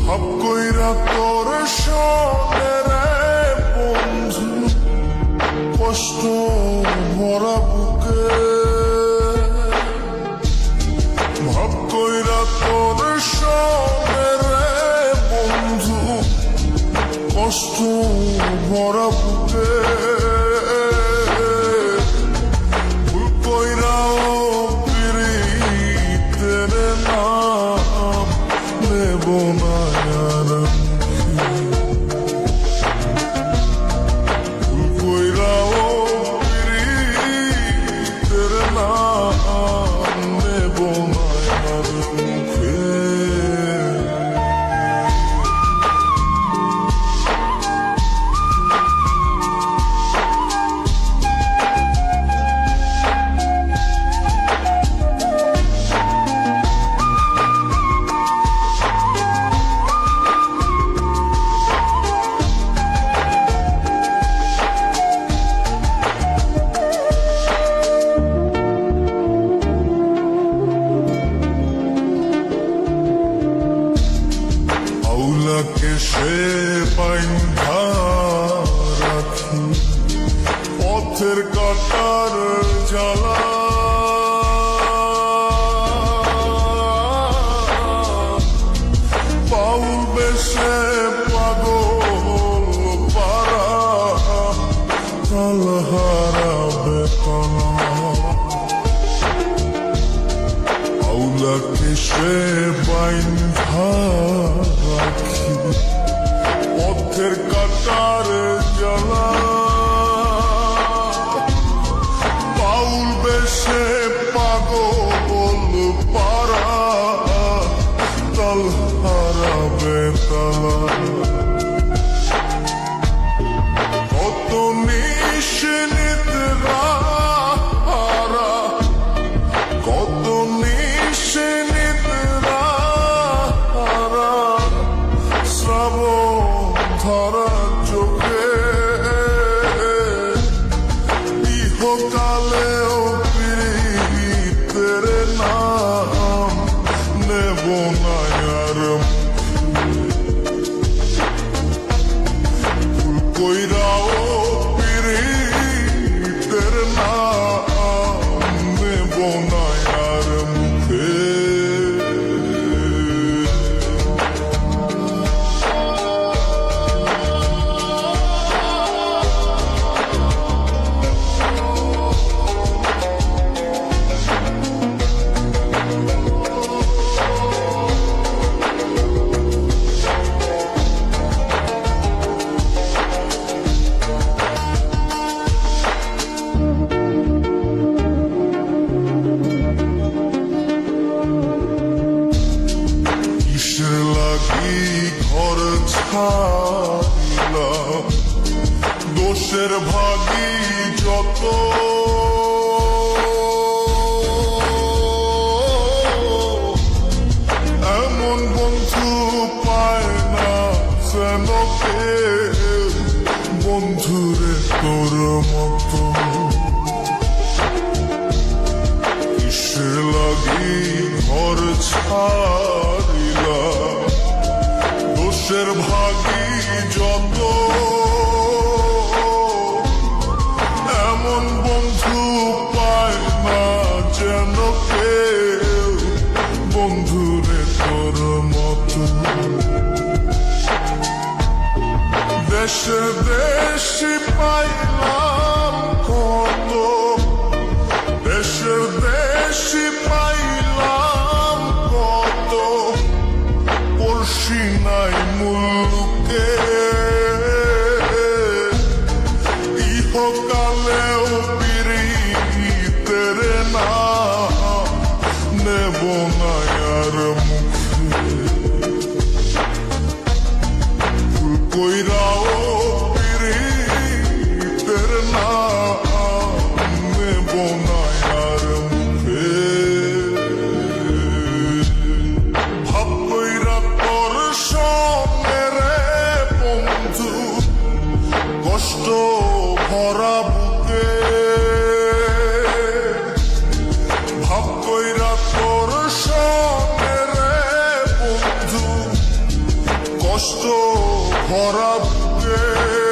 ভাব কইরা তোর সনে রে বন্ধু, কষ্ট ভরা বুকে ভাব কইরা তোর সনে রে বন্ধু, কষ্ট ভরা বুকে ভুল কইরাও পিরিতের নাম নেব না আর ভুল কইরাও পিরিতের নাম নেব না আর মুখে। আউলাকে সে বাইন্ধা রাখি পথের কাটার জ্বালা, পাউল বেশে পাগল পারা কাল হারাবে কলা। আউলাকে সে বাইন্ধা রাখি পথের কাটার জ্বালা, পাউল বেশে পাগল পারা তাল হারাবে তালা। কত নিশিনিদ্রা হারা, কত নিশিনিদ্রা হারা শ্রাবণ ধরা চোখে ইহকালেও পিরিতের নাম নেব না আর ভুল কইরাও পিরিতের নাম নেব না আর মুখে। কিসের লাগি ঘর ছাড়িলাম, দোষের ভাগী যত এমন বন্ধু পায় না যেন কেউ বন্ধুরে তোর মতো। কিসের লাগি ঘর ছাড়িলা, দোষের ভাগী যত এমন বন্ধু পায় না যেন কেউ বন্ধুরে তোর মতো। দেশে দেশি পাইলাম কত, দেশের দেশি পাইলাম কত, পড়শি নাই মুলুকে ইহকালেও পিরিতের নাম নেব না আর মুখে। ভুল কইরাও পিরিতের নাম নেব না আর মুখে। ভাব কইরা তোর সনে রে বন্ধু, কষ্ট ভরা বুকে ভাব কইরা তোর সনে রে বন্ধু, কষ্ট ভরা বুকে